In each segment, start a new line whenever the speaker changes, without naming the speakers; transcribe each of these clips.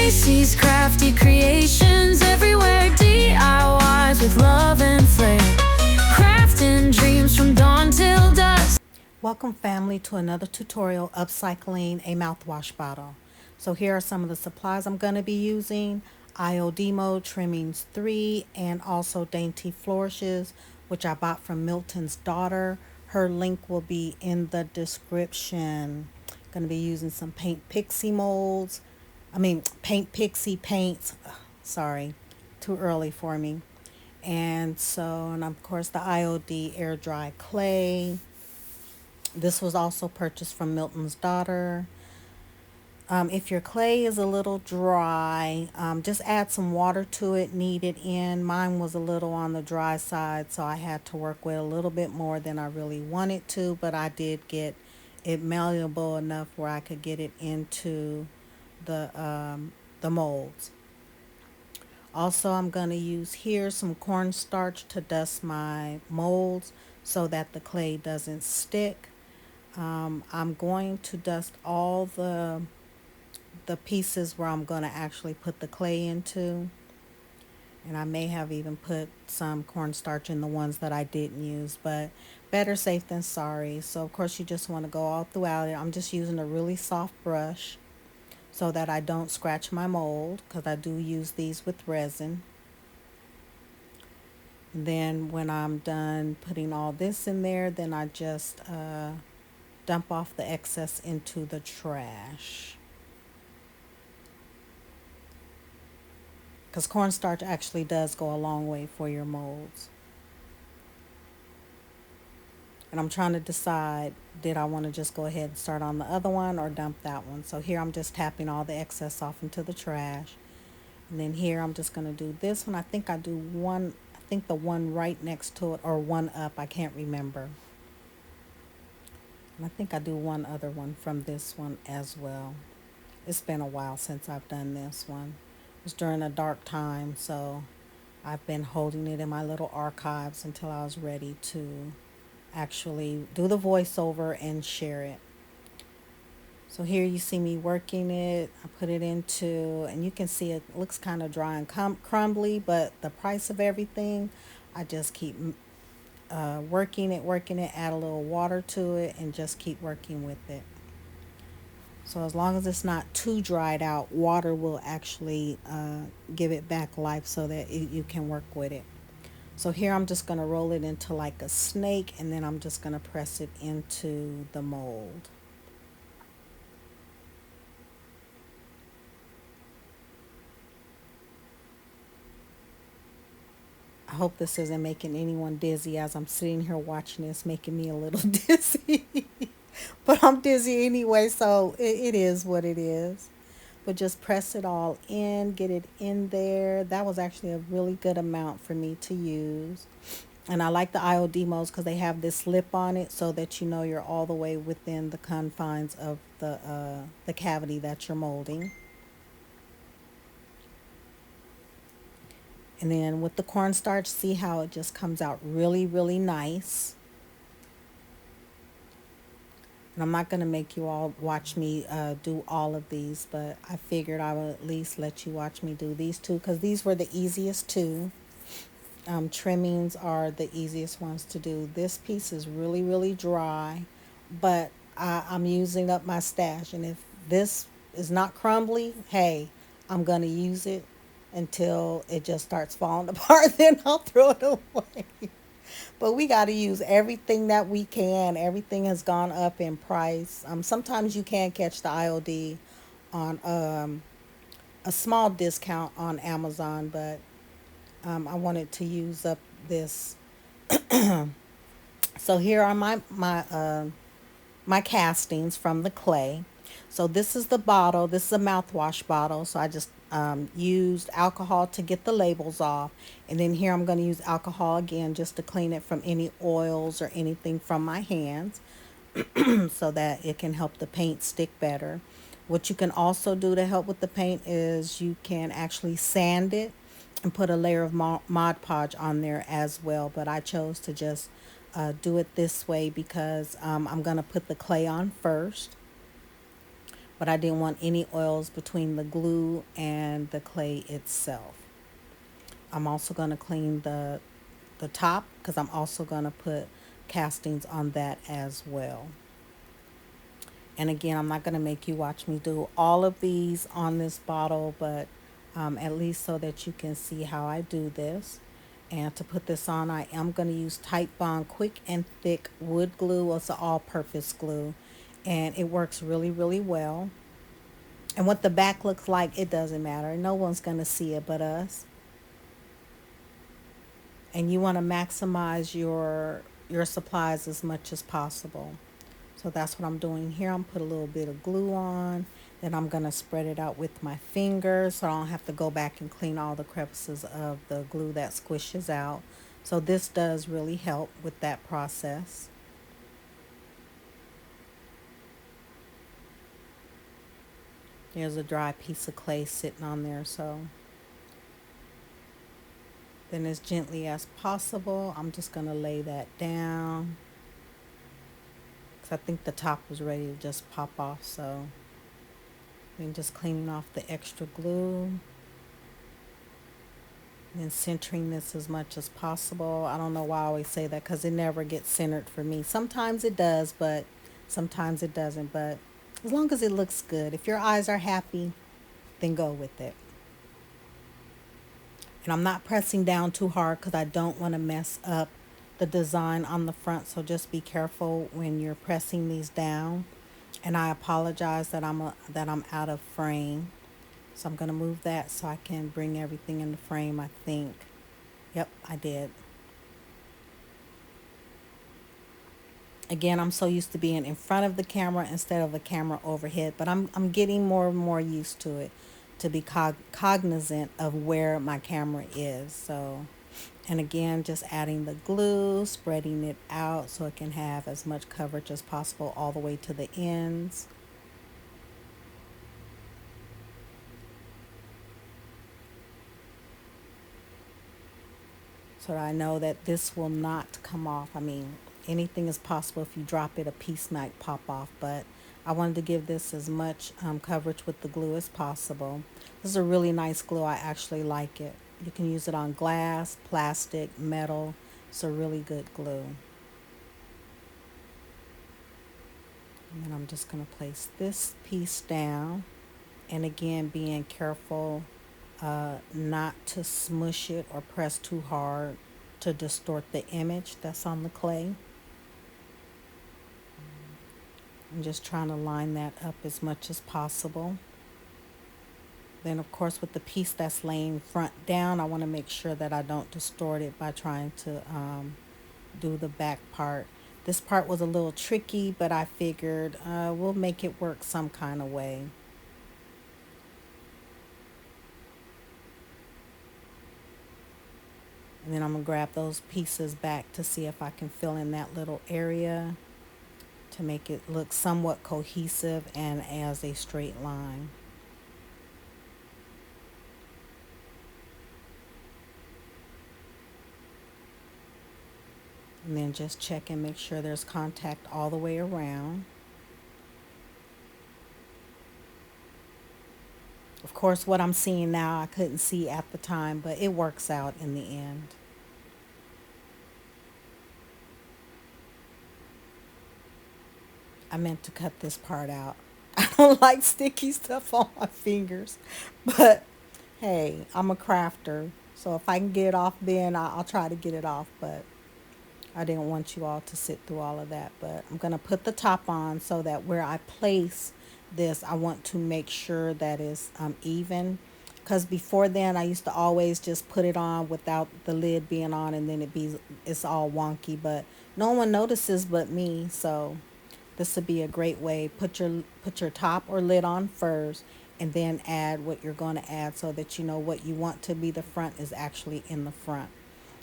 Macy's crafty creations everywhere, DIYs with love and flair, crafting dreams from dawn till dusk.
Welcome family to another tutorial upcycling a mouthwash bottle. So here are some of the supplies I'm going to be using. IOD mode trimmings 3 and also dainty flourishes, which I bought from Milton's Daughter. Her link will be in the description. Going to be using some paint pixie molds. Paint pixie paints. Sorry, too early for me. And of course the IOD air dry clay. This was also purchased from Milton's Daughter. If your clay is a little dry, just add some water to it, knead it in. Mine was a little on the dry side, so I had to work with a little bit more than I really wanted to, but I did get it malleable enough where I could get it into the molds. Also, I'm going to use here some cornstarch to dust my molds so that the clay doesn't stick. I'm going to dust all the pieces where I'm going to actually put the clay into. And I may have even put some cornstarch in the ones that I didn't use, but better safe than sorry. So of course you just want to go all throughout it. I'm just using a really soft brush so that I don't scratch my mold, because I do use these with resin. Then when I'm done putting all this in there, then I just dump off the excess into the trash. Because cornstarch actually does go a long way for your molds. And I'm trying to decide, did I want to just go ahead and start on the other one or dump that one? So here I'm just tapping all the excess off into the trash. And then here I'm just going to do this one. I think the one right next to it, or one up, I can't remember. And I think I do one other one from this one as well. It's been a while since I've done this one. It was during a dark time, so I've been holding it in my little archives until I was ready to actually do the voiceover and share it. So here you see me working it. I put it into, and you can see it looks kind of dry and crumbly, but the price of everything, I just keep working it, add a little water to it, and just keep working with it. So as long as it's not too dried out, water will actually give it back life so that you can work with it. So here I'm just going to roll it into like a snake, and then I'm just going to press it into the mold. I hope this isn't making anyone dizzy as I'm sitting here watching this, making me a little dizzy. But I'm dizzy anyway, so it is what it is. But just press it all in, get it in there. That was actually a really good amount for me to use. And I like the IOD modes because they have this lip on it so that you know you're all the way within the confines of the cavity that you're molding. And then with the cornstarch, see how it just comes out really, really nice. And I'm not going to make you all watch me do all of these, but I figured I would at least let you watch me do these two because these were the easiest two. Trimmings are the easiest ones to do. This piece is really, really dry, but I'm using up my stash. And if this is not crumbly, hey, I'm going to use it until it just starts falling apart. Then I'll throw it away. But we got to use everything that we can. Everything has gone up in price. Sometimes you can catch the IOD on a small discount on Amazon, but I wanted to use up this. So here are my castings from the clay. So this is the bottle. This is a mouthwash bottle. So I just used alcohol to get the labels off. And then here I'm going to use alcohol again just to clean it from any oils or anything from my hands so that it can help the paint stick better. What you can also do to help with the paint is you can actually sand it and put a layer of Mod Podge on there as well. But I chose to just do it this way because I'm going to put the clay on first. but I didn't want any oils between the glue and the clay itself. I'm also going to clean the top because I'm also going to put castings on that as well. And again, I'm not going to make you watch me do all of these on this bottle, but at least so that you can see how I do this. And to put this on, I am going to use Type Bond Quick and Thick Wood Glue. It's an all-purpose glue, and it works really, really well. And what the back looks like, it doesn't matter. No one's going to see it but us. And you want to maximize your supplies as much as possible. So that's what I'm doing here. I'm put a little bit of glue on. Then I'm going to spread it out with my fingers so I don't have to go back and clean all the crevices of the glue that squishes out. So this does really help with that process. There's a dry piece of clay sitting on there, so then as gently as possible, I'm just going to lay that down. I think the top was ready to just pop off, so then just cleaning off the extra glue and centering this as much as possible. I don't know why I always say that because it never gets centered for me. Sometimes it does, but sometimes it doesn't. But as long as it looks good, if your eyes are happy, then go with it. And I'm not pressing down too hard because I don't want to mess up the design on the front, so just be careful when you're pressing these down. And I apologize that I'm out of frame, so I'm going to move that so I can bring everything in the frame. I think, yep, I did. Again, I'm so used to being in front of the camera instead of the camera overhead, but I'm getting more and more used to it, to be cognizant of where my camera is. So, and again, just adding the glue, spreading it out so it can have as much coverage as possible all the way to the ends. So that I know that this will not come off. I mean, anything is possible. If you drop it, a piece might pop off, but I wanted to give this as much coverage with the glue as possible. This is a really nice glue. I actually like it. You can use it on glass, plastic, metal. It's a really good glue. And then I'm just going to place this piece down. And again, being careful not to smush it or press too hard to distort the image that's on the clay. I'm just trying to line that up as much as possible. Then, of course, with the piece that's laying front down, I want to make sure that I don't distort it by trying to do the back part. This part was a little tricky, but I figured we'll make it work some kind of way. And then I'm going to grab those pieces back to see if I can fill in that little area to make it look somewhat cohesive and as a straight line. And then just check and make sure there's contact all the way around. Of course, what I'm seeing now, I couldn't see at the time, but it works out in the end. I meant to cut this part out. I don't like sticky stuff on my fingers, but hey, I'm a crafter, so if I can get it off then I'll try to get it off, but I didn't want you all to sit through all of that. But I'm going to put the top on so that where I place this, I want to make sure that it's even, because before then I used to always just put it on without the lid being on, and then it's all wonky, but no one notices but me. So this would be a great way. Put your top or lid on first, and then add what you're going to add so that you know what you want to be the front is actually in the front.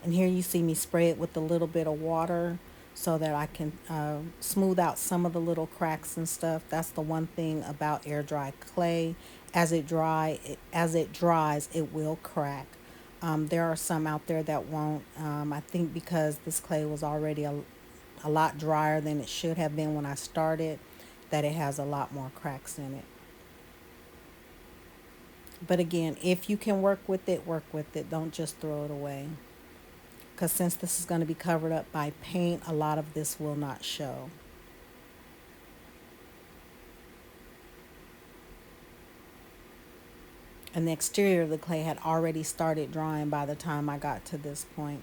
And here you see me spray it with a little bit of water so that I can smooth out some of the little cracks and stuff. That's the one thing about air dry clay. As it dries, it will crack. There are some out there that won't. I think because this clay was already a lot drier than it should have been when I started, that it has a lot more cracks in it. But again, if you can work with it, work with it. Don't just throw it away. Because since this is going to be covered up by paint, a lot of this will not show. And the exterior of the clay had already started drying by the time I got to this point.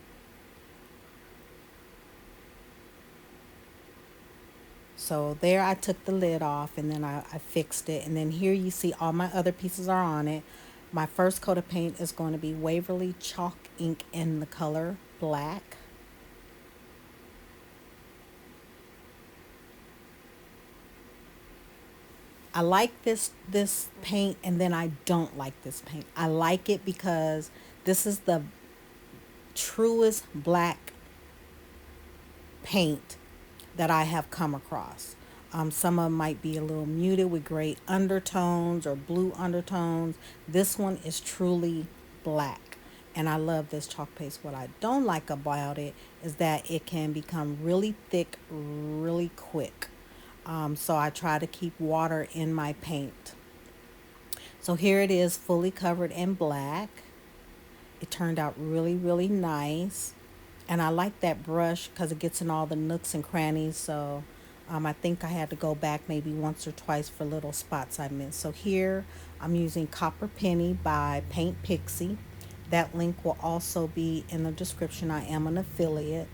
So there I took the lid off, and then I fixed it. And then here you see all my other pieces are on it. My first coat of paint is going to be Waverly Chalk Ink in the color black. I like this paint, and then I don't like this paint. I like it because this is the truest black paint that I have come across. Some of them might be a little muted with gray undertones or blue undertones. This one is truly black, and I love this chalk paste. What I don't like about it is that it can become really thick really quick. So I try to keep water in my paint. So here it is, fully covered in black. It turned out really, really nice. And I like that brush because it gets in all the nooks and crannies. So I think I had to go back maybe once or twice for little spots I missed. So here I'm using Copper Penny by Paint Pixie. That link will also be in the description. I am an affiliate.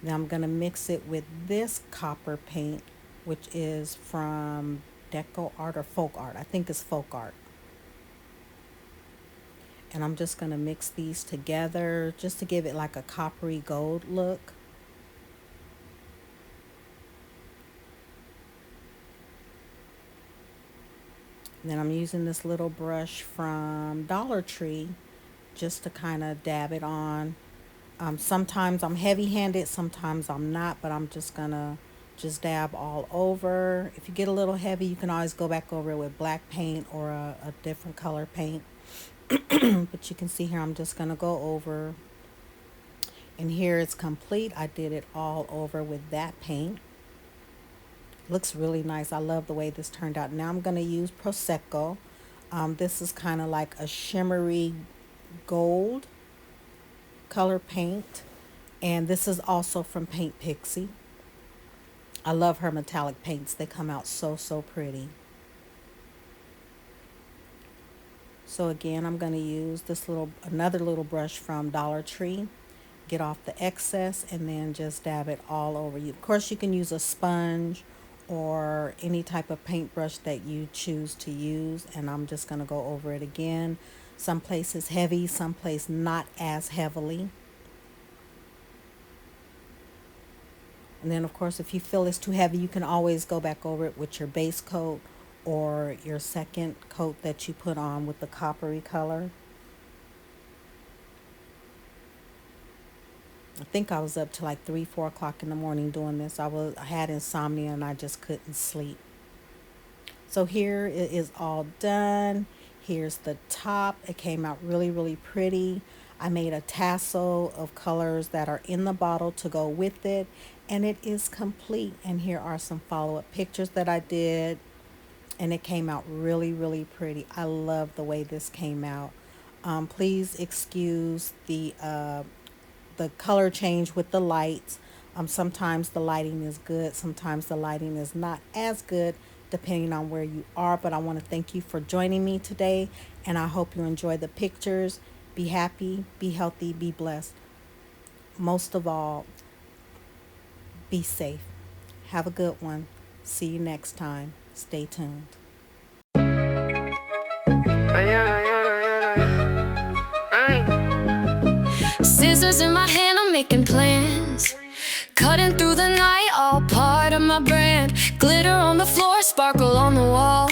Now I'm going to mix it with this copper paint, which is from Deco Art or Folk Art. I think it's Folk Art. And I'm just going to mix these together just to give it like a coppery gold look. And then I'm using this little brush from Dollar Tree just to kind of dab it on. Sometimes I'm heavy-handed, sometimes I'm not, but I'm just gonna dab all over. If you get a little heavy, you can always go back over it with black paint or a different color paint. But you can see here I'm just gonna go over, and here it's complete. I did it all over with that paint. Looks really nice. I love the way this turned out. Now I'm gonna use Prosecco. This is kind of like a shimmery gold color paint, and this is also from Paint Pixie. I love her metallic paints. They come out so pretty. So again, I'm going to use this another little brush from Dollar Tree, get off the excess, and then just dab it all over you. Of course, you can use a sponge or any type of paintbrush that you choose to use, and I'm just going to go over it again. Some places heavy, some place not as heavily. And then of course, if you feel it's too heavy, you can always go back over it with your base coat or your second coat that you put on with the coppery color. I think I was up to like 3-4 o'clock in the morning doing this. I had insomnia and I just couldn't sleep. So here it is all done. Here's the top. It came out really pretty. I made a tassel of colors that are in the bottle to go with it, and it is complete. And here are some follow-up pictures that I did, and it came out really pretty. I love the way this came out. Please excuse the color change with the lights. Sometimes the lighting is good, sometimes the lighting is not as good, depending on where you are. But I want to thank you for joining me today, and I hope you enjoy the pictures. Be happy, be healthy, be blessed. Most of all, be safe. Have a good one. See you next time. Stay tuned.
Scissors in my hand, I'm making plans. Cutting through the night, all part of my brand. Glitter on the floor, sparkle on the wall.